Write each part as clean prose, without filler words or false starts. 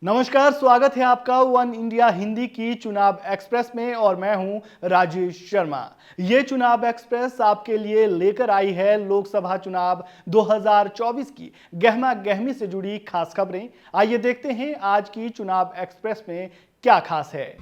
नमस्कार, स्वागत है आपका वन इंडिया हिंदी की चुनाव एक्सप्रेस में और मैं हूं राजेश शर्मा। ये चुनाव एक्सप्रेस आपके लिए लेकर आई है लोकसभा चुनाव 2024 की गहमा गहमी से जुड़ी खास खबरें। आइए देखते हैं आज की चुनाव एक्सप्रेस में क्या खास है।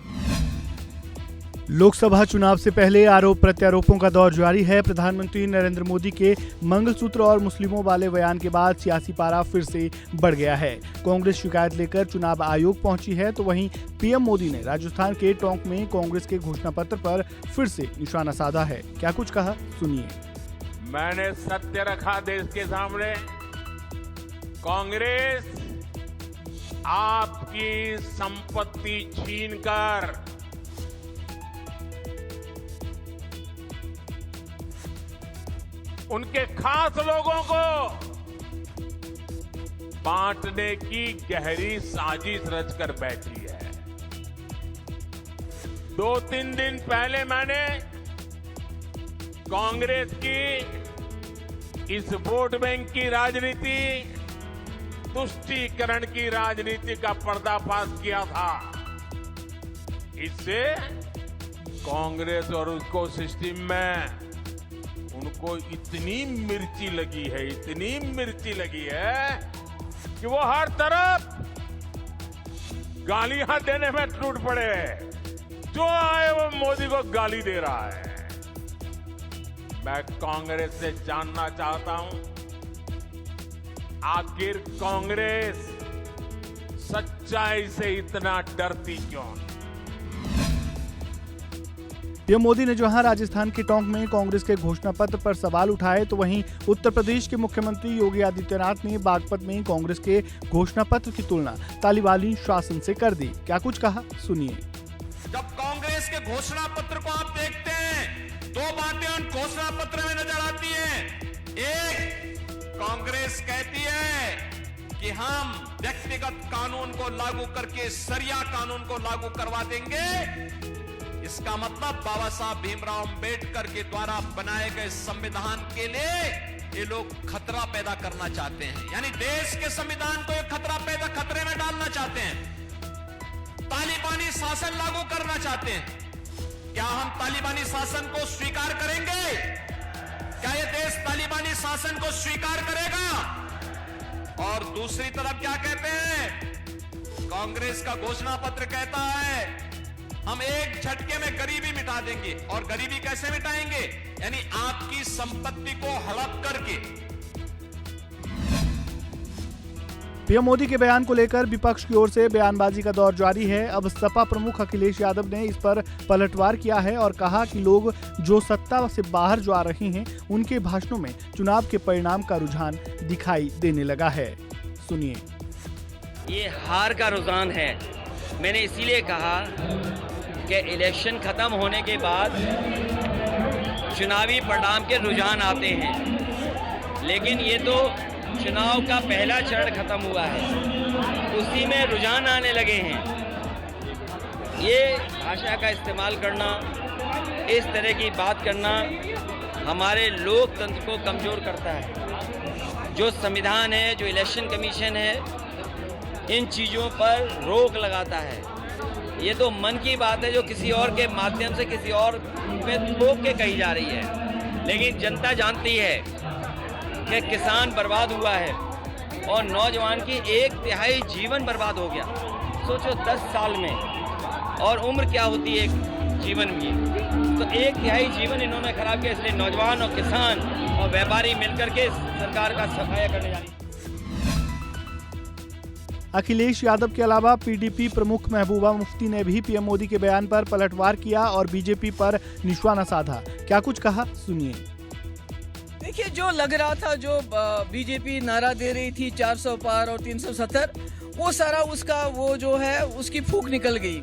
लोकसभा चुनाव से पहले आरोप प्रत्यारोपों का दौर जारी है। प्रधानमंत्री नरेंद्र मोदी के मंगलसूत्र और मुस्लिमों वाले बयान के बाद सियासी पारा फिर से बढ़ गया है। कांग्रेस शिकायत लेकर चुनाव आयोग पहुंची है, तो वहीं पीएम मोदी ने राजस्थान के टोंक में कांग्रेस के घोषणा पत्र पर फिर से निशाना साधा है। क्या कुछ कहा, सुनिए। मैंने सत्य रखा देश के सामने। कांग्रेस आपकी संपत्ति छीनकर उनके खास लोगों को बांटने की गहरी साजिश रचकर बैठी है। 2-3 दिन पहले मैंने कांग्रेस की इस वोट बैंक की राजनीति, तुष्टीकरण की राजनीति का पर्दाफाश किया था। इससे कांग्रेस और उसको सिस्टम में उनको इतनी मिर्ची लगी है कि वो हर तरफ गालियां देने में टूट पड़े। जो आए वो मोदी को गाली दे रहा है। मैं कांग्रेस से जानना चाहता हूं, आखिर कांग्रेस सच्चाई से इतना डरती क्यों? पीएम मोदी ने जहां राजस्थान के टोंक में कांग्रेस के घोषणा पत्र पर सवाल उठाए, तो वहीं उत्तर प्रदेश के मुख्यमंत्री योगी आदित्यनाथ ने बागपत में कांग्रेस के घोषणा पत्र की तुलना तालिबानी शासन से कर दी। क्या कुछ कहा, सुनिए। जब कांग्रेस के घोषणा पत्र को आप देखते हैं, दो बातें उन घोषणा पत्र में नजर आती हैं। एक, कांग्रेस कहती है कि हम व्यक्तिगत कानून को लागू करके सरिया कानून को लागू करवा देंगे। इसका मतलब बाबा साहब भीमराव अंबेडकर के द्वारा बनाए गए संविधान के लिए ये लोग खतरा पैदा करना चाहते हैं, यानी देश के संविधान को ये खतरे में डालना चाहते हैं। तालिबानी शासन लागू करना चाहते हैं। क्या हम तालिबानी शासन को स्वीकार करेंगे? क्या ये देश तालिबानी शासन को स्वीकार करेगा? और दूसरी तरफ क्या कहते हैं? कांग्रेस का घोषणा पत्र कहता है हम एक झटके में गरीबी मिटा देंगे। और गरीबी कैसे मिटाएंगे? यानी आपकी संपत्ति को हड़प करके। पीएम मोदी के बयान को लेकर विपक्ष की ओर से बयानबाजी का दौर जारी है। अब सपा प्रमुख अखिलेश यादव ने इस पर पलटवार किया है और कहा कि लोग जो सत्ता से बाहर जो आ रहे हैं, उनके भाषणों में चुनाव के परिणाम का रुझान दिखाई देने लगा है। सुनिए। ये हार का रुझान है। मैंने इसीलिए कहा कि इलेक्शन खत्म होने के बाद चुनावी परिणाम के रुझान आते हैं, लेकिन ये तो चुनाव का पहला चरण खत्म हुआ है, उसी में रुझान आने लगे हैं। ये भाषा का इस्तेमाल करना, इस तरह की बात करना हमारे लोकतंत्र को कमज़ोर करता है। जो संविधान है, जो इलेक्शन कमीशन है, इन चीज़ों पर रोक लगाता है। ये तो मन की बात है जो किसी और के माध्यम से किसी और पे थोप के कही जा रही है, लेकिन जनता जानती है कि किसान बर्बाद हुआ है और नौजवान की 1/3 जीवन बर्बाद हो गया। सोचो 10 साल में, और उम्र क्या होती है जीवन की, तो 1/3 जीवन इन्होंने खराब किया। इसलिए नौजवान और किसान और व्यापारी मिलकर के सरकार का सफाया करने जा रही है। अखिलेश यादव के अलावा पीडीपी प्रमुख महबूबा मुफ्ती ने भी पीएम मोदी के बयान पर पलटवार किया और बीजेपी पर निशाना साधा। क्या कुछ कहा, सुनिए। देखिए, जो लग रहा था, जो बीजेपी नारा दे रही थी 400 पार और 370, वो सारा उसका वो जो है उसकी फूंक निकल गई।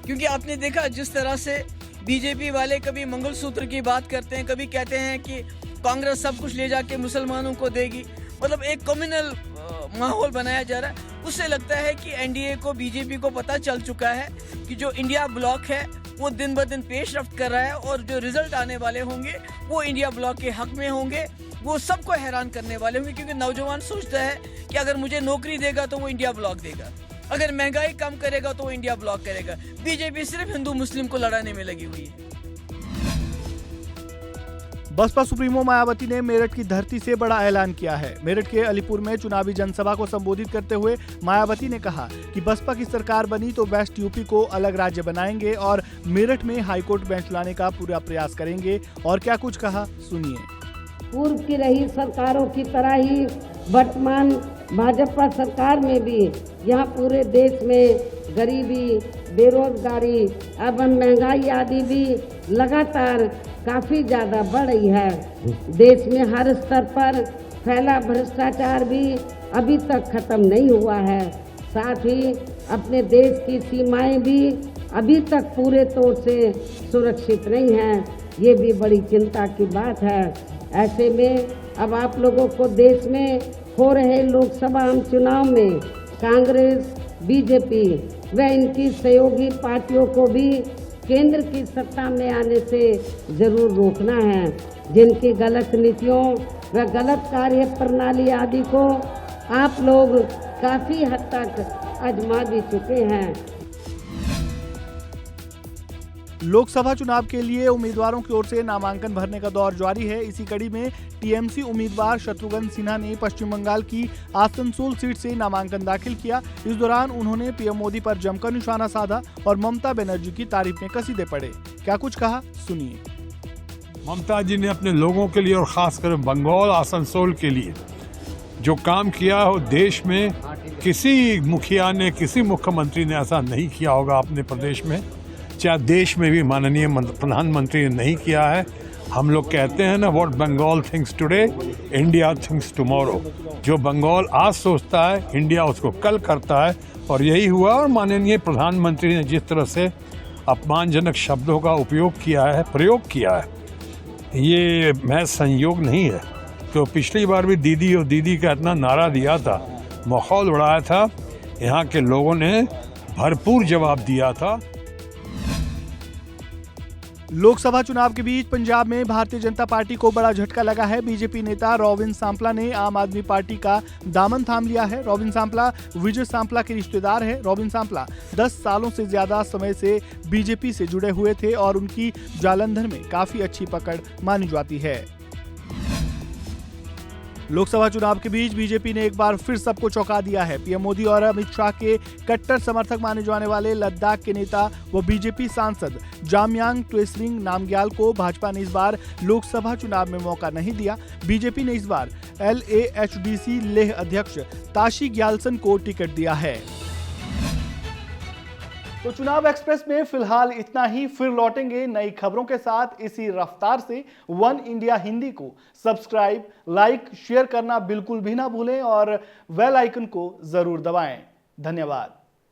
क्योंकि आपने देखा जिस तरह से बीजेपी वाले कभी मंगलसूत्र की बात करते हैं, कभी कहते हैं कि कांग्रेस सब कुछ ले जाके मुसलमानों को देगी, मतलब एक कम्युनल माहौल बनाया जा रहा है। उससे लगता है कि एनडीए को, बीजेपी को पता चल चुका है कि जो इंडिया ब्लॉक है वो दिन ब दिन पेशरफ्त कर रहा है और जो रिजल्ट आने वाले होंगे वो इंडिया ब्लॉक के हक में होंगे। वो सबको हैरान करने वाले होंगे, क्योंकि नौजवान सोचता है कि अगर मुझे नौकरी देगा तो वो इंडिया ब्लॉक देगा। अगर महंगाई कम करेगा तो इंडिया ब्लॉक करेगा। बीजेपी सिर्फ हिंदू मुस्लिम को लड़ाने में लगी हुई है। बसपा सुप्रीमो मायावती ने मेरठ की धरती से बड़ा ऐलान किया है। मेरठ के अलीपुर में चुनावी जनसभा को संबोधित करते हुए मायावती ने कहा कि बसपा की सरकार बनी तो वेस्ट यूपी को अलग राज्य बनाएंगे और मेरठ में हाईकोर्ट बेंच लाने का पूरा प्रयास करेंगे। और क्या कुछ कहा, सुनिए। पूर्व की रही सरकारों की तरह ही वर्तमान भाजपा सरकार में भी यहाँ पूरे देश में गरीबी, बेरोजगारी एवं महंगाई आदि भी लगातार काफी ज्यादा बढ़ रही है। देश में हर स्तर पर फैला भ्रष्टाचार भी अभी तक खत्म नहीं हुआ है। साथ ही अपने देश की सीमाएं भी अभी तक पूरे तौर से सुरक्षित नहीं हैं। ये भी बड़ी चिंता की बात है। ऐसे में अब आप लोगों को देश में हो रहे लोकसभा चुनाव में कांग्रेस, बीजेपी व इनकी सहयोगी पार्टियों को भी केंद्र की सत्ता में आने से जरूर रोकना है। जिनकी गलत नीतियों व गलत कार्य प्रणाली आदि को आप लोग काफी हद तक आजमा भी चुके हैं। लोकसभा चुनाव के लिए उम्मीदवारों की ओर से नामांकन भरने का दौर जारी है। इसी कड़ी में टीएमसी उम्मीदवार शत्रुघ्न सिन्हा ने पश्चिम बंगाल की आसनसोल सीट से नामांकन दाखिल किया। इस दौरान उन्होंने पीएम मोदी पर जमकर निशाना साधा और ममता बनर्जी की तारीफ में कसीदे पढ़े। क्या कुछ कहा, सुनिए। ममता जी ने अपने लोगों के लिए और खासकर बंगाल आसनसोल के लिए जो काम किया हो, देश में किसी मुखिया ने, किसी मुख्यमंत्री ने ऐसा नहीं किया होगा अपने प्रदेश में, चाहे देश में भी माननीय प्रधानमंत्री ने नहीं किया है। हम लोग कहते हैं ना, what Bengal thinks today India thinks tomorrow. जो बंगाल आज सोचता है, इंडिया उसको कल करता है, और यही हुआ। और माननीय प्रधानमंत्री ने जिस तरह से अपमानजनक शब्दों का उपयोग किया है, प्रयोग किया है, ये महज संयोग नहीं है। तो पिछली बार भी दीदी और दीदी का इतना नारा दिया था, माहौल बढ़ाया था, यहाँ के लोगों ने भरपूर जवाब दिया था। लोकसभा चुनाव के बीच पंजाब में भारतीय जनता पार्टी को बड़ा झटका लगा है। बीजेपी नेता रॉबिन सांपला ने आम आदमी पार्टी का दामन थाम लिया है। रॉबिन सांपला विजय सांपला के रिश्तेदार हैं। रॉबिन सांपला 10 सालों से ज्यादा समय से बीजेपी से जुड़े हुए थे और उनकी जालंधर में काफी अच्छी पकड़ मानी जाती है। लोकसभा चुनाव के बीच बीजेपी ने एक बार फिर सबको चौंका दिया है। पीएम मोदी और अमित शाह के कट्टर समर्थक माने जाने वाले लद्दाख के नेता व बीजेपी सांसद जामयांग त्वेसरिंग नामग्याल को भाजपा ने इस बार लोकसभा चुनाव में मौका नहीं दिया। बीजेपी ने इस बार LAHDC लेह अध्यक्ष ताशी ग्याल्सन को टिकट दिया है। तो चुनाव एक्सप्रेस में फिलहाल इतना ही। फिर लौटेंगे नई खबरों के साथ इसी रफ्तार से। वन इंडिया हिंदी को सब्सक्राइब, लाइक, शेयर करना बिल्कुल भी ना भूलें और बेल आइकन को जरूर दबाएं। धन्यवाद।